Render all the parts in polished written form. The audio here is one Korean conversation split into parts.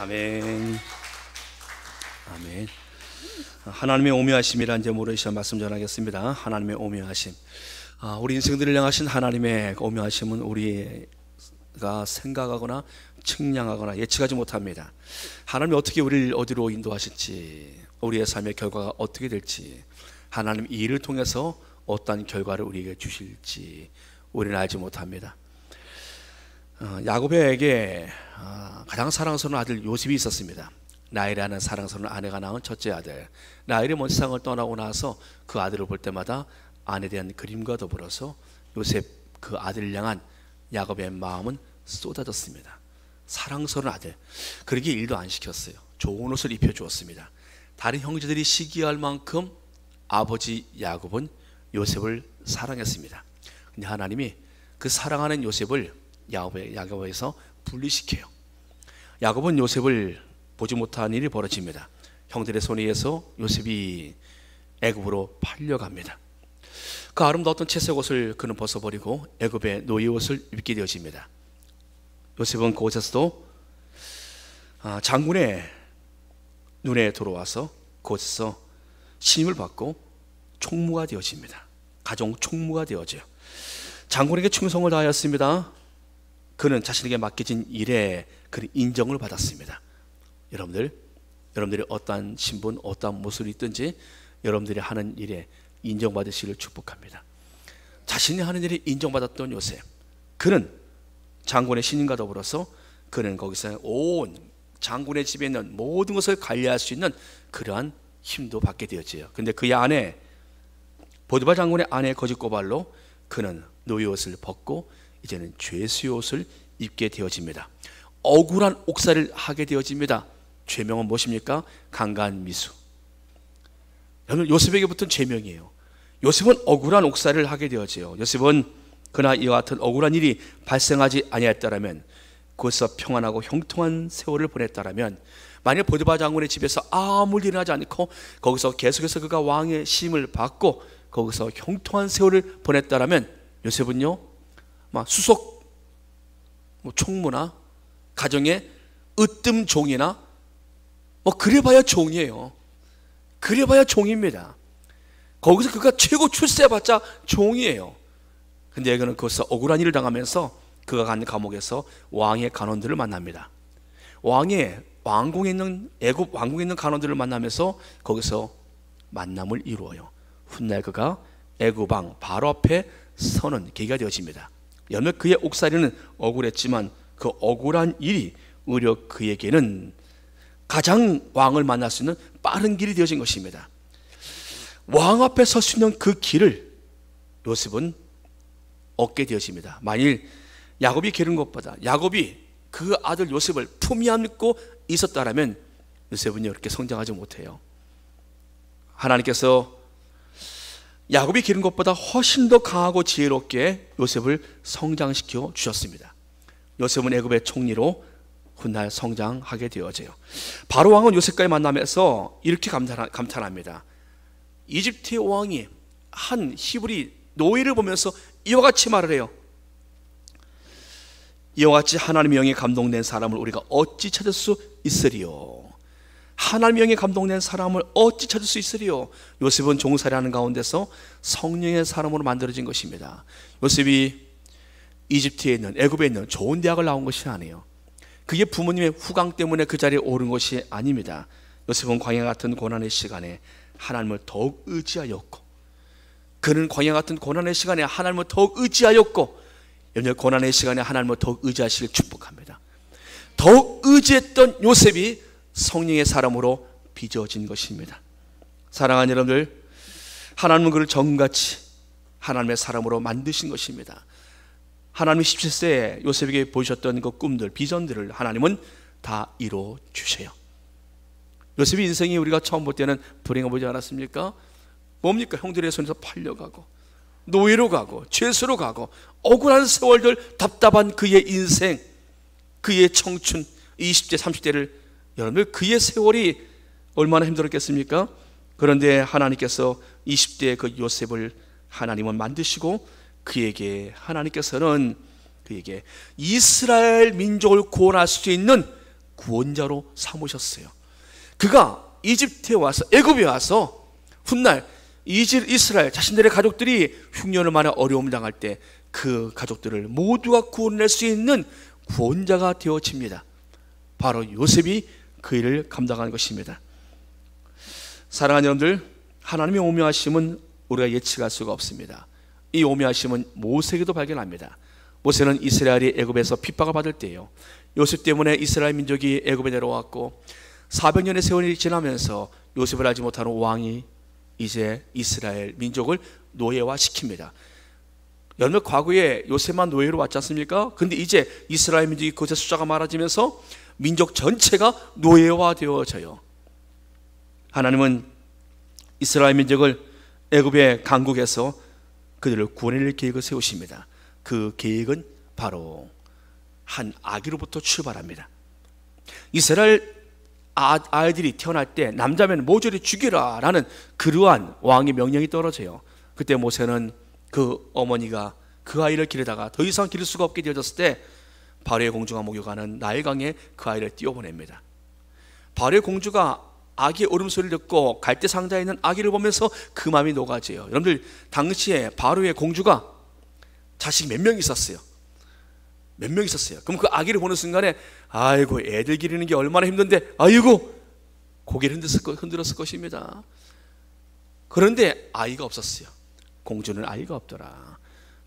아멘. 아멘. 하나님의 오묘하심이란 제목으로 시간 말씀 전하겠습니다. 하나님의 오묘하심. 우리 인생들을 향하신 하나님의 오묘하심은 우리가 생각하거나 측량하거나 예측하지 못합니다. 하나님이 어떻게 우리를 어디로 인도하실지, 우리의 삶의 결과가 어떻게 될지, 하나님 이 일을 통해서 어떤 결과를 우리에게 주실지 우리는 알지 못합니다. 야곱에게 가장 사랑스러운 아들 요셉이 있었습니다. 라헬이라는 사랑스러운 아내가 낳은 첫째 아들. 라헬이 먼 세상을 떠나고 나서 그 아들을 볼 때마다 아내에 대한 그림과 더불어서 요셉 그 아들을 향한 야곱의 마음은 쏟아졌습니다. 사랑스러운 아들. 그러기에 일도 안 시켰어요. 좋은 옷을 입혀주었습니다. 다른 형제들이 시기할 만큼 아버지 야곱은 요셉을 사랑했습니다. 근데 하나님이 그 사랑하는 요셉을 야곱에서 분리시켜요. 야곱은 요셉을 보지 못한 일이 벌어집니다. 형들의 손에 의해서 요셉이 애굽으로 팔려갑니다. 그 아름다웠던 채색 옷을 그는 벗어버리고 애굽의 노예 옷을 입게 되어집니다. 요셉은 그곳에서도 장군의 눈에 들어와서 그곳에서 신임을 받고 총무가 되어집니다. 가정 총무가 되어져요. 장군에게 충성을 다하였습니다. 그는 자신에게 맡겨진 일에 그는 인정을 받았습니다. 여러분들이 어떠한 신분, 어떠한 모습이 있든지 여러분들이 하는 일에 인정받으시기를 축복합니다. 자신이 하는 일에 인정받았던 요셉, 그는 장군의 신임과 더불어서 그는 거기서 온 장군의 집에 있는 모든 것을 관리할 수 있는 그러한 힘도 받게 되었지요. 근데 그의 아내 보디발 장군의 아내의 거짓 고발로 그는 노예 옷을 벗고 이제는 죄수의 옷을 입게 되어집니다. 억울한 옥살이를 하게 되어집니다. 죄명은 무엇입니까? 강간미수. 여러분, 요셉에게 붙은 죄명이에요. 요셉은 억울한 옥살이를 하게 되어져요. 요셉은 그러나 이와 같은 억울한 일이 발생하지 아니했다라면, 그것에서 평안하고 형통한 세월을 보냈다라면, 만약 보디발 장군의 집에서 아무 일이 일어나지 않고 거기서 계속해서 그가 왕의 시임을 받고 거기서 형통한 세월을 보냈다라면 요셉은요, 수석 총무나 가정의 으뜸 종이나 그래봐야 종이에요. 그래봐야 종입니다. 거기서 그가 최고 출세해봤자 종이에요. 근데 그는 거기서 억울한 일을 당하면서 그가 간 감옥에서 왕의 간원들을 만납니다. 왕궁에 있는 애굽 왕궁에 있는 간원들을 만나면서 거기서 만남을 이루어요. 훗날 그가 애굽 왕 바로 앞에 서는 계기가 되어집니다. 여러 그의 옥살이는 억울했지만 그 억울한 일이 오히려 그에게는 가장 왕을 만날 수 있는 빠른 길이 되어진 것입니다. 왕 앞에 설 수 있는 그 길을 요셉은 얻게 되어집니다. 만일 야곱이 기른 것보다 야곱이 그 아들 요셉을 품에 안고 있었다라면 요셉은 이렇게 성장하지 못해요. 하나님께서 야곱이 기른 것보다 훨씬 더 강하고 지혜롭게 요셉을 성장시켜 주셨습니다. 요셉은 애굽의 총리로 훗날 성장하게 되어져요. 바로 왕은 요셉과의 만남에서 이렇게 감탄합니다. 이집트의 왕이 한 히브리 노예를 보면서 이와 같이 말을 해요. 이와 같이 하나님의 영에 감동된 사람을 우리가 어찌 찾을 수 있으리요? 하나님의 영에 감동된 사람을 어찌 찾을 수 있으리요? 요셉은 종살이하는 가운데서 성령의 사람으로 만들어진 것입니다. 요셉이 이집트에 있는, 애굽에 있는 좋은 대학을 나온 것이 아니에요. 그게 부모님의 후광 때문에 그 자리에 오른 것이 아닙니다. 요셉은 광야 같은 고난의 시간에 하나님을 더욱 의지하였고, 그는 광야 같은 고난의 시간에 하나님을 더욱 의지하였고, 여러분 고난의 시간에 하나님을 더욱 의지하시길 축복합니다. 더욱 의지했던 요셉이 성령의 사람으로 빚어진 것입니다. 사랑하는 여러분들, 하나님은 그를 정같이 하나님의 사람으로 만드신 것입니다. 하나님이 17세에 요셉에게 보이셨던 그 꿈들, 비전들을 하나님은 다 이루어 주셔요. 요셉의 인생이 우리가 처음 볼 때는 불행해 보이지 않았습니까? 뭡니까? 형들의 손에서 팔려가고 노예로 가고 죄수로 가고 억울한 세월들, 답답한 그의 인생, 그의 청춘 20대 30대를 여러분들 그의 세월이 얼마나 힘들었겠습니까? 그런데 하나님께서 20대의 그 요셉을 하나님은 만드시고 하나님께서는 그에게 이스라엘 민족을 구원할 수 있는 구원자로 삼으셨어요. 그가 이집트에 와서, 애굽에 와서 훗날 이스라엘 자신들의 가족들이 흉년을 만에 어려움을 당할 때 그 가족들을 모두가 구원할 수 있는 구원자가 되어집니다. 바로 요셉이 그 일을 감당하는 것입니다. 사랑하는 여러분들, 하나님의 오묘하심은 우리가 예측할 수가 없습니다. 이 오묘하심은 모세에게도 발견합니다. 모세는 이스라엘이 애굽에서 핍박을 받을 때요, 요셉 때문에 이스라엘 민족이 애굽에 내려왔고 400년의 세월이 지나면서 요셉을 알지 못하는 왕이 이제 이스라엘 민족을 노예화시킵니다. 여러분, 과거에 요셉만 노예로 왔지 않습니까? 근데 이제 이스라엘 민족이 그것의 숫자가 많아지면서 민족 전체가 노예화되어져요. 하나님은 이스라엘 민족을 애굽의 강국에서 그들을 구원할 계획을 세우십니다. 그 계획은 바로 한 아기로부터 출발합니다. 이스라엘 아이들이 태어날 때 남자면 모조리 죽이라 라는 그러한 왕의 명령이 떨어져요. 그때 모세는 그 어머니가 그 아이를 기르다가 더 이상 기를 수가 없게 되어졌을 때 바로의 공주가 목욕하는 나일강에 그 아이를 띄워보냅니다. 바로의 공주가 아기의 울음소리를 듣고 갈대 상자에 있는 아기를 보면서 그 마음이 녹아져요. 여러분들, 당시에 바로의 공주가 자식 몇 명 있었어요? 몇 명 있었어요? 그럼 그 아기를 보는 순간에 아이고, 애들 기르는 게 얼마나 힘든데, 아이고, 고개를 흔들었을 것입니다. 그런데 아이가 없었어요. 공주는 아이가 없더라.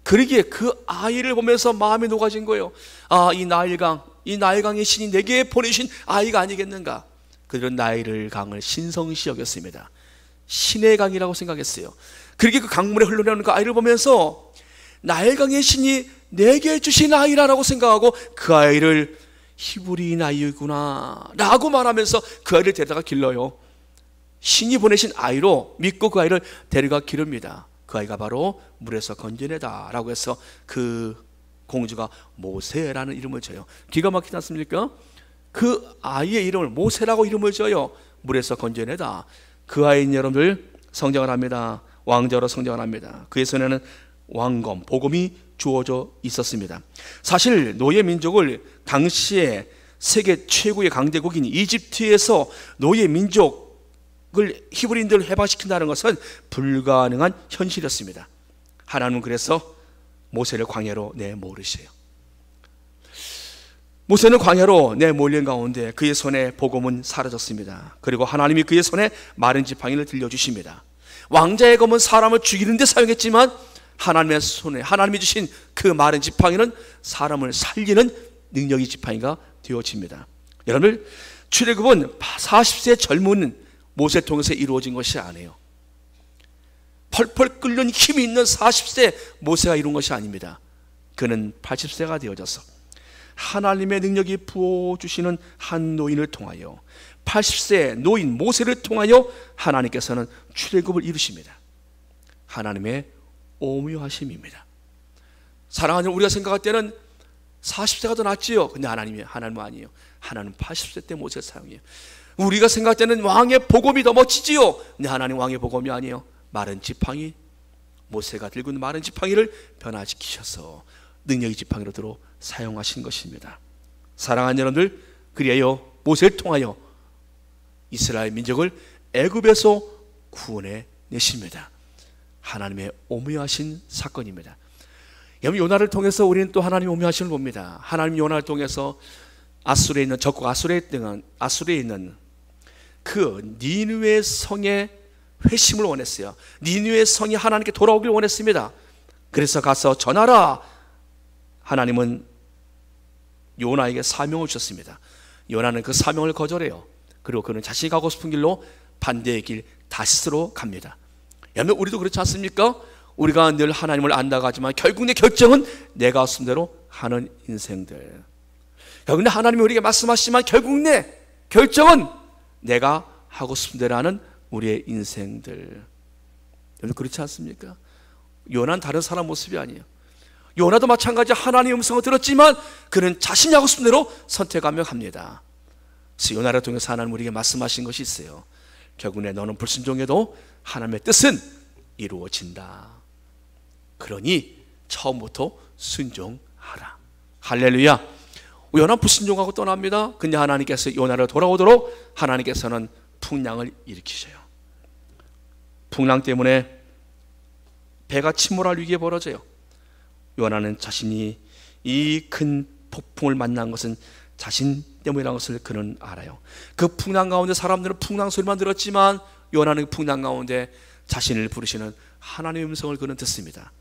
그러기에 그 아이를 보면서 마음이 녹아진 거예요. 아, 이 나일강의 신이 내게 보내신 아이가 아니겠는가. 그들은 나일강을 신성시 여겼습니다. 신의 강이라고 생각했어요. 그러기에 그 강물에 흘러나오는 그 아이를 보면서 나일강의 신이 내게 주신 아이라고 생각하고 그 아이를 히브리인 아이구나 라고 말하면서 그 아이를 데려다가 길러요. 신이 보내신 아이로 믿고 그 아이를 데려가 기릅니다. 그 아이가 바로 물에서 건져내다 라고 해서 그 공주가 모세라는 이름을 줘요. 기가 막히지 않습니까? 그 아이의 이름을 모세라고 이름을 줘요. 물에서 건져내다. 그 아이는 여러분들 성장을 합니다. 왕자로 성장을 합니다. 그의 손에는 왕검, 복음이 주어져 있었습니다. 사실 노예 민족을 당시에 세계 최고의 강대국인 이집트에서 노예 민족을 히브리인들을 해방시킨다는 것은 불가능한 현실이었습니다. 하나님은 그래서 모세를 광야로 내몰으세요. 모세는 광야로 내몰린 가운데 그의 손에 복음은 사라졌습니다. 그리고 하나님이 그의 손에 마른 지팡이를 들려주십니다. 왕자의 검은 사람을 죽이는 데 사용했지만 하나님의 손에, 하나님이 주신 그 마른 지팡이는 사람을 살리는 능력의 지팡이가 되어집니다. 여러분, 출애굽은 40세 젊은 모세 통해서 이루어진 것이 아니에요. 펄펄 끓는 힘이 있는 40세 모세가 이룬 것이 아닙니다. 그는 80세가 되어져서 하나님의 능력이 부어주시는 한 노인을 통하여 80세 노인 모세를 통하여 하나님께서는 출애굽을 이루십니다. 하나님의 오묘하심입니다. 사랑하는 우리가 생각할 때는 40세가 더 낫지요. 근데 하나님은 아니에요. 하나님은 80세 때 모세를 사용해요. 우리가 생각할 때는 왕의 복음이 더 멋지지요. 근데 하나님 왕의 복음이 아니에요. 마른 지팡이, 모세가 들고 있는 마른 지팡이를 변화시키셔서 능력의 지팡이로 들어 사용하신 것입니다. 사랑하는 여러분들, 그리하여 모세를 통하여 이스라엘 민족을 애굽에서 구원해 내십니다. 하나님의 오묘하신 사건입니다. 여러분, 요나를 통해서 우리는 또 하나님의 오묘하심을 봅니다. 하나님 요나를 통해서 아수르에 있는 적국 아수르에 있는 그 니느웨 성의 회심을 원했어요. 니느웨 성이 하나님께 돌아오길 원했습니다. 그래서 가서 전하라. 하나님은 요나에게 사명을 주셨습니다. 요나는 그 사명을 거절해요. 그리고 그는 자신이 가고 싶은 길로 반대의 길 다시스로 갑니다. 여러분, 우리도 그렇지 않습니까? 우리가 늘 하나님을 안다고 하지만 결국 내 결정은 내가 싶은 대로 하는 인생들. 그런데 하나님이 우리에게 말씀하시지만 결국 내 결정은 내가 하고 싶은 대로 하는 우리의 인생들. 여러분, 그렇지 않습니까? 요나는 다른 사람 모습이 아니에요. 요나도 마찬가지 하나님의 음성을 들었지만 그는 자신이 하고 싶은 대로 선택하며 갑니다. 그래서 요나를 통해서 하나님 우리에게 말씀하신 것이 있어요. 결국에 너는 불순종해도 하나님의 뜻은 이루어진다. 그러니 처음부터 순종하라. 할렐루야. 요나 불순종하고 떠납니다. 근데 하나님께서 요나를 돌아오도록 하나님께서는 풍랑을 일으키셔요. 풍랑 때문에 배가 침몰할 위기에 벌어져요. 요나는 자신이 이 큰 폭풍을 만난 것은 자신 때문이라는 것을 그는 알아요. 그 풍랑 가운데 사람들은 풍랑 소리만 들었지만 요나는 풍랑 가운데 자신을 부르시는 하나님의 음성을 그는 듣습니다.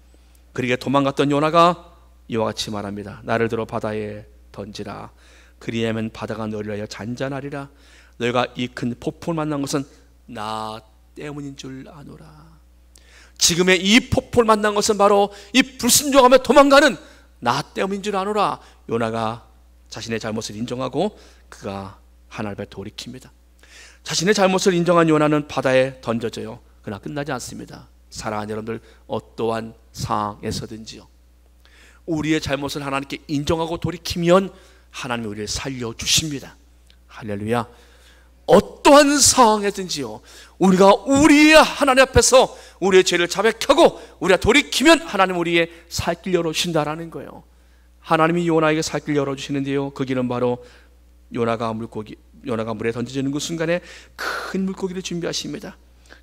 그러기에 도망갔던 요나가 이와 같이 말합니다. 나를 들어 바다에 던지라. 그리하면 바다가 너를 위하여 잔잔하리라. 너희가 이 큰 폭풍을 만난 것은 나 때문인 줄 아노라. 지금의 이 폭풍을 만난 것은 바로 이 불순종하며 도망가는 나 때문인 줄 아노라. 요나가 자신의 잘못을 인정하고 그가 하나님 앞에 돌이킵니다. 자신의 잘못을 인정한 요나는 바다에 던져져요. 그러나 끝나지 않습니다. 사랑하는 여러분들, 어떠한 상황에서든지요, 우리의 잘못을 하나님께 인정하고 돌이키면 하나님이 우리를 살려주십니다. 할렐루야. 어떠한 상황이든지요, 우리가 우리의 하나님 앞에서 우리의 죄를 자백하고 우리가 돌이키면 하나님 우리의 살 길 열어주신다라는 거예요. 하나님이 요나에게 살 길 열어주시는데요, 그 길은 바로 요나가 물에 던져지는 그 순간에 큰 물고기를 준비하십니다.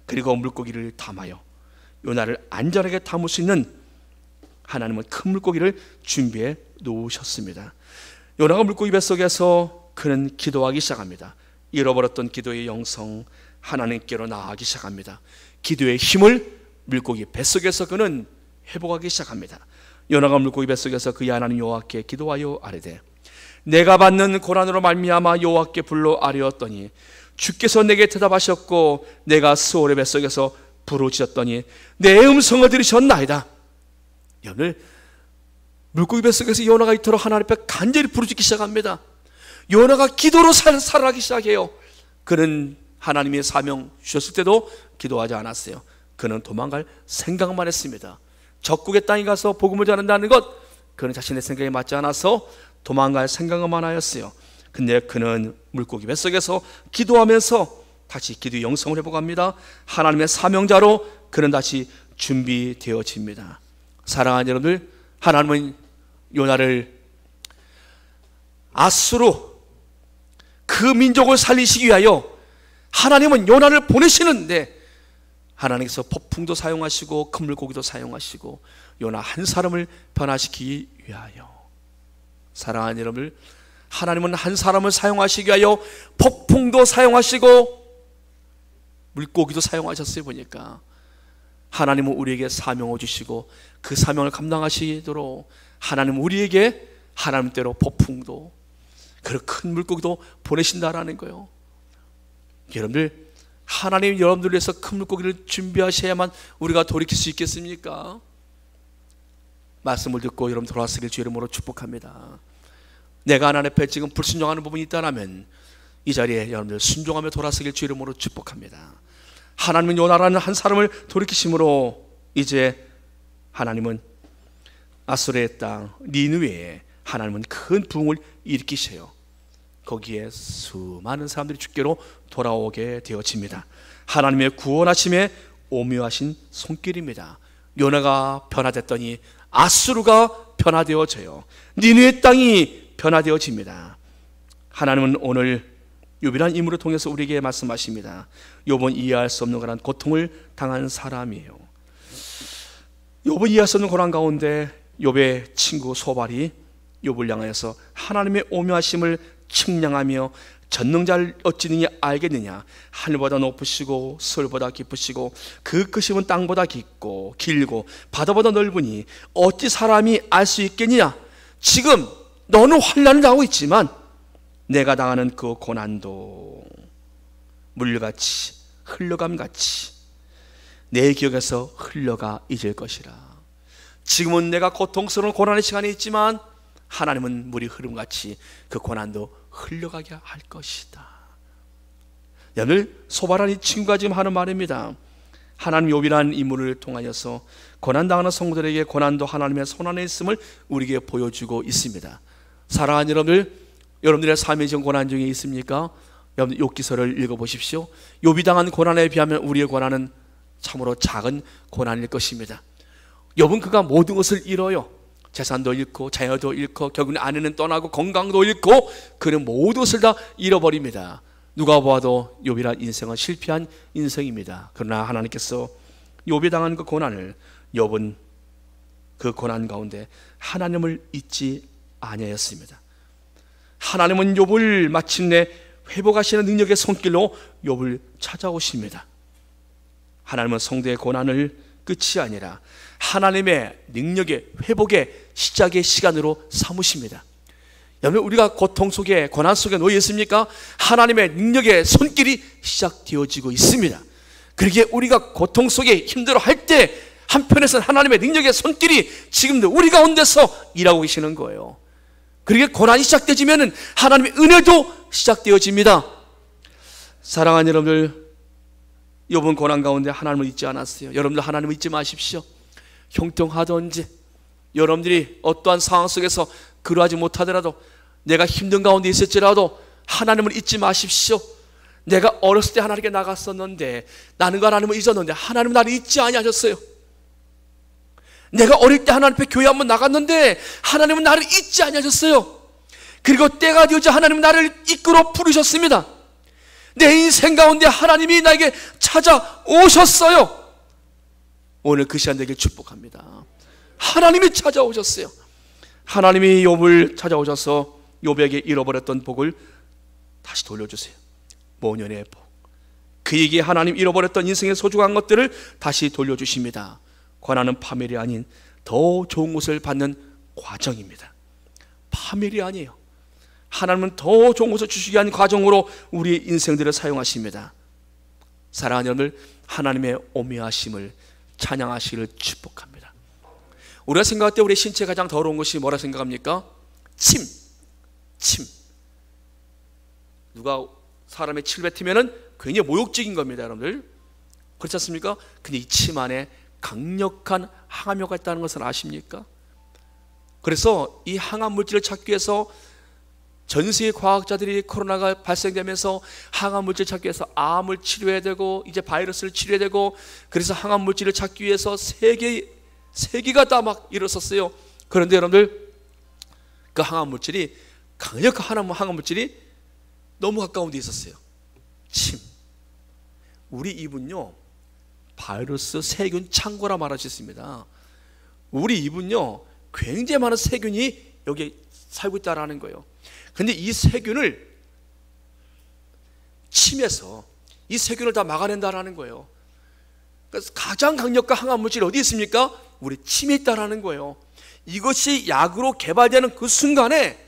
그리고 물고기를 담아요, 요나를 안전하게 담을 수 있는 하나님은 큰 물고기를 준비해 놓으셨습니다. 요나가 물고기 뱃속에서 그는 기도하기 시작합니다. 잃어버렸던 기도의 영성 하나님께로 나아가기 시작합니다. 기도의 힘을 물고기 뱃속에서 그는 회복하기 시작합니다. 요나가 물고기 뱃속에서 그의 하나님 여호와께 기도하여 아뢰되 내가 받는 고난으로 말미암아 여호와께 불러 아뢰었더니 주께서 내게 대답하셨고 내가 스올의 뱃속에서 부르짖었더니 내 음성을 들으셨나이다. 여러분, 물고기 뱃속에서 요나가 이토록 하나님 앞에 간절히 부르짖기 시작합니다. 요나가 기도로 살아가기 시작해요. 그는 하나님의 사명 주셨을 때도 기도하지 않았어요. 그는 도망갈 생각만 했습니다. 적국의 땅에 가서 복음을 전한다는 것, 그는 자신의 생각에 맞지 않아서 도망갈 생각만 하였어요. 근데 그는 물고기 뱃속에서 기도하면서 다시 기도의 영성을 회복합니다. 하나님의 사명자로 그는 다시 준비되어집니다. 사랑하는 여러분들, 하나님은 요나를 아수로 그 민족을 살리시기 위하여 하나님은 요나를 보내시는데, 하나님께서 폭풍도 사용하시고 큰 물고기도 사용하시고 요나 한 사람을 변화시키기 위하여, 사랑하는 여러분들, 하나님은 한 사람을 사용하시기 위하여 폭풍도 사용하시고 물고기도 사용하셨어요. 보니까 하나님은 우리에게 사명을 주시고 그 사명을 감당하시도록 하나님은 우리에게 하나님대로 폭풍도 그리고 큰 물고기도 보내신다라는 거예요. 여러분들, 하나님 여러분들을 위해서 큰 물고기를 준비하셔야만 우리가 돌이킬 수 있겠습니까? 말씀을 듣고 여러분 돌아서길 주 이름으로 축복합니다. 내가 하나님 앞에 지금 불순종하는 부분이 있다면 이 자리에 여러분들 순종하며 돌아서길 주 이름으로 축복합니다. 하나님은 요나라는 한 사람을 돌이키심으로 이제 하나님은 아수르의 땅 니느웨에 하나님은 큰 부흥을 일으키셔요. 거기에 수많은 사람들이 주께로 돌아오게 되어집니다. 하나님의 구원하심에 오묘하신 손길입니다. 요나가 변화됐더니 아수르가 변화되어져요. 니느웨 땅이 변화되어집니다. 하나님은 오늘 욥이라는 인물을 통해서 우리에게 말씀하십니다. 욥은 이해할 수 없는 그런 고통을 당한 사람이에요. 욥은 이해할 수 없는 고난 가운데 욥의 친구 소발이 욥을 향하여서 하나님의 오묘하심을 측량하며 전능자를 어찌 능히 알겠느냐, 하늘보다 높으시고 서울보다 깊으시고 그 크심은 땅보다 깊고 길고 바다보다 넓으니 어찌 사람이 알 수 있겠느냐. 지금 너는 환난을 당하고 있지만 내가 당하는 그 고난도 물같이 흘러감같이 내 기억에서 흘러가 잊을 것이라. 지금은 내가 고통스러운 고난의 시간이 있지만 하나님은 물이 흐름같이 그 고난도 흘러가게 할 것이다. 여러분, 소바라는 이 친구가 지금 하는 말입니다. 하나님 욥이라는 인물을 통하여서 고난당하는 성도들에게 고난도 하나님의 손 안에 있음을 우리에게 보여주고 있습니다. 사랑하는 여러분들의 삶에 지금 고난 중에 있습니까? 여러분, 욥기서를 읽어보십시오. 욥이 당한 고난에 비하면 우리의 고난은 참으로 작은 고난일 것입니다. 욥은 그가 모든 것을 잃어요. 재산도 잃고 자녀도 잃고 결국은 아내는 떠나고 건강도 잃고 그는 모든 것을 다 잃어버립니다. 누가 보아도 욥이란 인생은 실패한 인생입니다. 그러나 하나님께서 욥이 당한 그 고난을, 욥은 그 고난 가운데 하나님을 잊지 아니하였습니다. 하나님은 욥을 마침내 회복하시는 능력의 손길로 욥을 찾아오십니다. 하나님은 성도의 고난을 끝이 아니라 하나님의 능력의 회복의 시작의 시간으로 삼으십니다. 여러분, 우리가 고통 속에, 고난 속에 놓여 있습니까? 하나님의 능력의 손길이 시작되어지고 있습니다. 그러기에 우리가 고통 속에 힘들어할 때 한편에서는 하나님의 능력의 손길이 지금도 우리 가운데서 일하고 계시는 거예요. 그러기에 고난이 시작되어지면 하나님의 은혜도 시작되어집니다. 사랑하는 여러분들, 욥은 고난 가운데 하나님을 잊지 않았어요. 여러분들 하나님을 잊지 마십시오. 형통하든지 여러분들이 어떠한 상황 속에서 그러하지 못하더라도, 내가 힘든 가운데 있을지라도 하나님을 잊지 마십시오. 내가 어렸을 때 하나님께 나갔었는데, 나는 하나님을 잊었는데 하나님은 나를 잊지 아니하셨어요. 내가 어릴 때 하나님 앞에 교회 한번 나갔는데 하나님은 나를 잊지 아니하셨어요. 그리고 때가 되어서 하나님은 나를 이끌어 부르셨습니다. 내 인생 가운데 하나님이 나에게 찾아오셨어요. 오늘 그 시간 되길 축복합니다. 하나님이 찾아오셨어요. 하나님이 욥을 찾아오셔서 욥에게 잃어버렸던 복을 다시 돌려주세요. 모년의 복, 그에게 하나님 잃어버렸던 인생의 소중한 것들을 다시 돌려주십니다. 고난은 파멸이 아닌 더 좋은 것을 받는 과정입니다. 파멸이 아니에요. 하나님은 더 좋은 것을 주시기 위한 과정으로 우리의 인생들을 사용하십니다. 사랑하는 여러분들, 하나님의 오묘하심을 찬양하시기를 축복합니다. 우리가 생각할 때 우리 신체 가장 더러운 것이 뭐라 생각합니까? 침. 누가 사람의 침을 뱉으면 굉장히 모욕적인 겁니다, 여러분들. 그렇지 않습니까? 근데 이 침 안에 강력한 항암효가 있다는 것을 아십니까? 그래서 이 항암 물질을 찾기 위해서 전 세계 과학자들이 코로나가 발생되면서 항암 물질 찾기 위해서 암을 치료해야 되고, 이제 바이러스를 치료해야 되고, 그래서 항암 물질을 찾기 위해서 세계가 다 막 일어섰어요. 그런데 여러분들, 그 항암 물질이, 강력한 항암 물질이 너무 가까운 데 있었어요. 침. 우리 입은요, 바이러스, 세균 창고라 말할 수 있습니다. 우리 입은요, 굉장히 많은 세균이 여기 살고 있다는 거예요. 근데 이 세균을 침에서 이 세균을 다 막아낸다라는 거예요. 그래서 가장 강력한 항암 물질이 어디 있습니까? 우리 침에 있다라는 거예요. 이것이 약으로 개발되는 그 순간에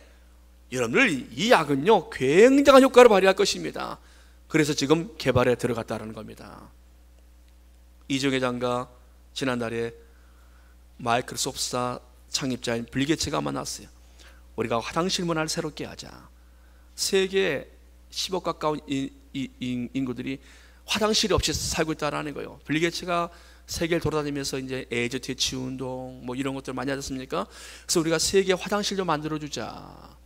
여러분들, 이 약은요 굉장한 효과를 발휘할 것입니다. 그래서 지금 개발에 들어갔다는 겁니다. 이종혜 장가 지난달에 마이크로소프트사 창립자인 빌 게이츠가 만났어요. 우리가 화장실 문화를 새롭게 하자. 세계 10억 가까운 인구들이 화장실이 없이 살고 있다는 거예요. 빌 게이츠가 세계를 돌아다니면서 이제 에이즈 퇴치 운동 뭐 이런 것들 많이 하셨습니까? 그래서 우리가 세계 화장실 좀 만들어 주자.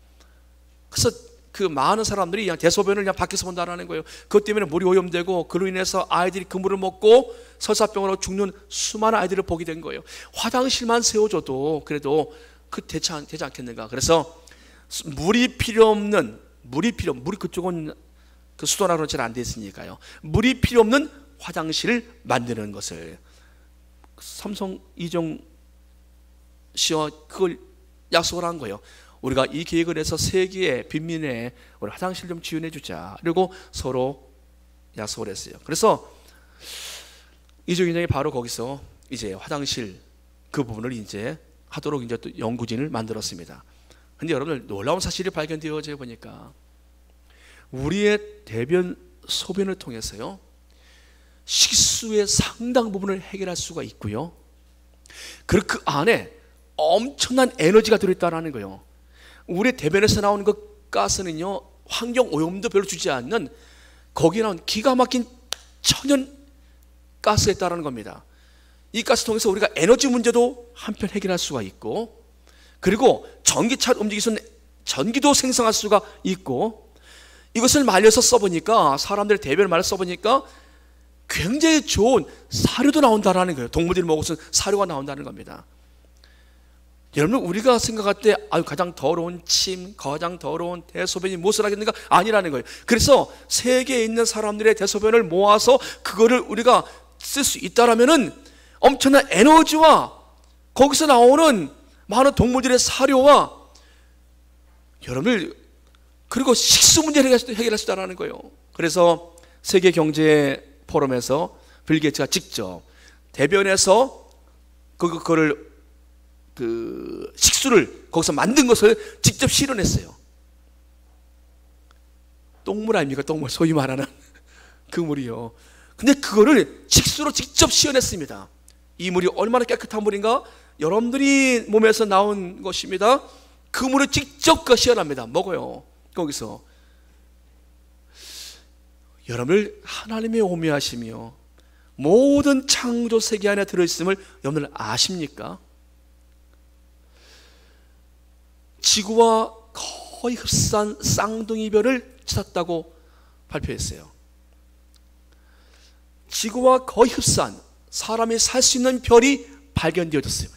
그래서 그 많은 사람들이 그냥 대소변을 그냥 밖에서 본다는 거예요. 그것 때문에 물이 오염되고, 그로 인해서 아이들이 그 물을 먹고 설사병으로 죽는 수많은 아이들을 보게 된 거예요. 화장실만 세워줘도 그래도 되지 않겠는가. 그래서 물이 필요 없는, 물이 그쪽은 그 수도나로는 잘 안 돼 있으니까요. 물이 필요 없는 화장실을 만드는 것을 삼성 이종 씨와 그걸 약속을 한 거예요. 우리가 이 계획을 해서 세계의 빈민에 우리 화장실 좀 지원해 주자. 그리고 서로 약속을 했어요. 그래서 이종희 장이 바로 거기서 이제 화장실 그 부분을 이제 하도록 이제 또 연구진을 만들었습니다. 근데 여러분들, 놀라운 사실이 발견되어져 보니까 우리의 대변 소변을 통해서요 식수의 상당 부분을 해결할 수가 있고요, 그리고 그 안에 엄청난 에너지가 들어있다는 거예요. 우리 대변에서 나오는 그 가스는요 환경 오염도 별로 주지 않는, 거기에 나온 기가 막힌 천연 가스가 있다는 겁니다. 이 가스 통해서 우리가 에너지 문제도 한편 해결할 수가 있고, 그리고 전기차를 움직일 수 있는 전기도 생성할 수가 있고, 이것을 말려서 써보니까, 사람들의 대변을 말려 써보니까 굉장히 좋은 사료도 나온다는 거예요. 동물들이 먹을 수 있는 사료가 나온다는 겁니다. 여러분, 우리가 생각할 때 가장 더러운 침, 가장 더러운 대소변이 무엇을 하겠는가? 아니라는 거예요. 그래서 세계에 있는 사람들의 대소변을 모아서 그거를 우리가 쓸 수 있다라면은 엄청난 에너지와 거기서 나오는 많은 동물들의 사료와 여러분들, 그리고 식수 문제를 해결할 수 있다는 거예요. 그래서 세계 경제 포럼에서 빌 게이츠가 직접 대변에서 그거를 식수를 거기서 만든 것을 직접 실현했어요. 똥물 아닙니까? 똥물, 소위 말하는 그 물이요. 근데 그거를 식수로 직접 시연했습니다. 이 물이 얼마나 깨끗한 물인가? 여러분들이 몸에서 나온 것입니다. 그 물을 직접 시연합니다. 먹어요. 거기서. 여러분들, 하나님의 오묘하심이요, 모든 창조 세계 안에 들어있음을 여러분들 아십니까? 지구와 거의 흡사한 쌍둥이별을 찾았다고 발표했어요. 지구와 거의 흡사한 사람이 살 수 있는 별이 발견되어졌어요.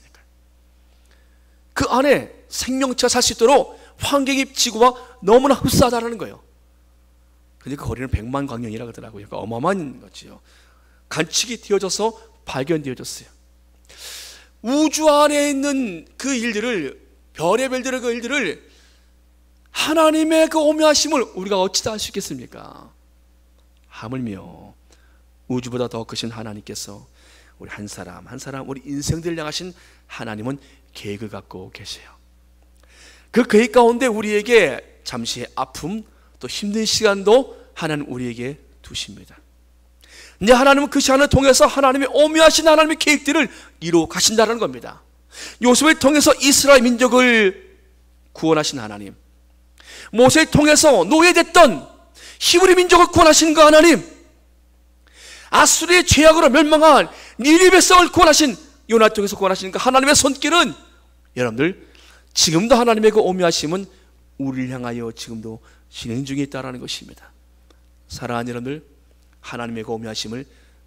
그 안에 생명체가 살 수 있도록 환경이 지구와 너무나 흡사하다는 거예요. 근데 그 거리는 100만 광년이라고 하더라고요. 그러니까 어마어마한 거지요. 관측이 되어져서 발견되어졌어요. 우주 안에 있는 그 일들을, 별의 별들의 그 일들을, 하나님의 그 오묘하심을 우리가 어찌다 알 수 있겠습니까? 하물며 우주보다 더 크신 하나님께서 우리 한 사람 한 사람, 우리 인생들을 향하신 하나님은 계획을 갖고 계세요. 그 계획 가운데 우리에게 잠시의 아픔, 또 힘든 시간도 하나님 우리에게 두십니다. 근데 하나님은 그 시간을 통해서 하나님의 오묘하신 하나님의 계획들을 이루어 가신다는 겁니다. 요셉을 통해서 이스라엘 민족을 구원하신 하나님, 모세를 통해서 노예됐던 히브리 민족을 구원하신 그 하나님, 아수르의 죄악으로 멸망한 니느웨 성을 구원하신, 요나를 통해서 구원하신 그 하나님의 손길은, 여러분들, 지금도 하나님의 그 오묘하심은 우리를 향하여 지금도 진행 중에 있다는 것입니다. 사랑하는 여러분들, 하나님의 그 오묘하심을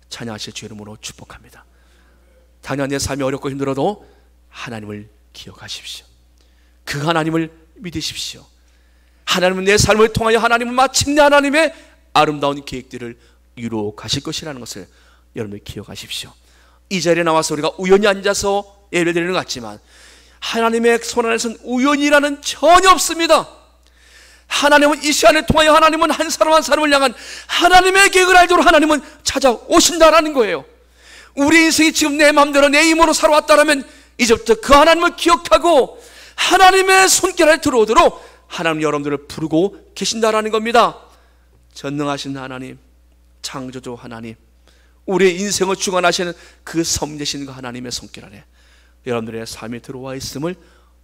찬양하실 주 이름으로 축복합니다. 당연 내 삶이 어렵고 힘들어도 하나님을 기억하십시오. 그 하나님을 믿으십시오. 하나님은 내 삶을 통하여 하나님은 마침내 하나님의 아름다운 계획들을 이루어 가실 것이라는 것을 여러분들 기억하십시오. 이 자리에 나와서 우리가 우연히 앉아서 예배 드리는 것 같지만 하나님의 손 안에서는 우연이라는 전혀 없습니다. 하나님은 이 시간을 통하여 하나님은 한 사람 한 사람을 향한 하나님의 계획을 알도록 하나님은 찾아오신다라는 거예요. 우리 인생이 지금 내 마음대로 내 힘으로 살아왔다라면 이제부터 그 하나님을 기억하고 하나님의 손길 안에 들어오도록 하나님 여러분들을 부르고 계신다라는 겁니다. 전능하신 하나님, 창조주 하나님, 우리의 인생을 주관하시는 그 섭리신 그 하나님의 손길 안에 여러분들의 삶이 들어와 있음을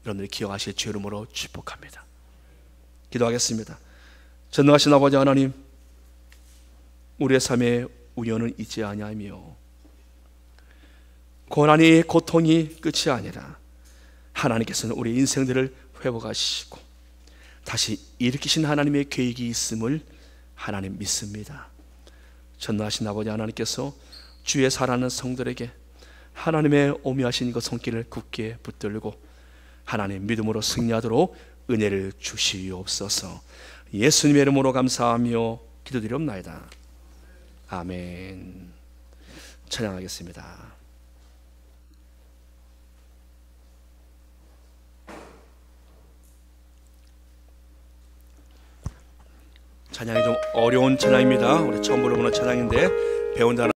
여러분들이 기억하실 주 이름으로 축복합니다. 기도하겠습니다. 전능하신 아버지 하나님, 우리의 삶에 우연은 있지 아니하며 고난이, 고통이 끝이 아니라 하나님께서는 우리 인생들을 회복하시고 다시 일으키신 하나님의 계획이 있음을 하나님 믿습니다. 전능하신 아버지 하나님께서 주의 사랑하는 성들에게 하나님의 오묘하신 그 손길을 굳게 붙들고 하나님 믿음으로 승리하도록 은혜를 주시옵소서. 예수님의 이름으로 감사하며 기도드리옵나이다. 아멘. 찬양하겠습니다. 찬양이 좀 어려운 찬양입니다. 우리 처음 부르는 찬양인데 배운다는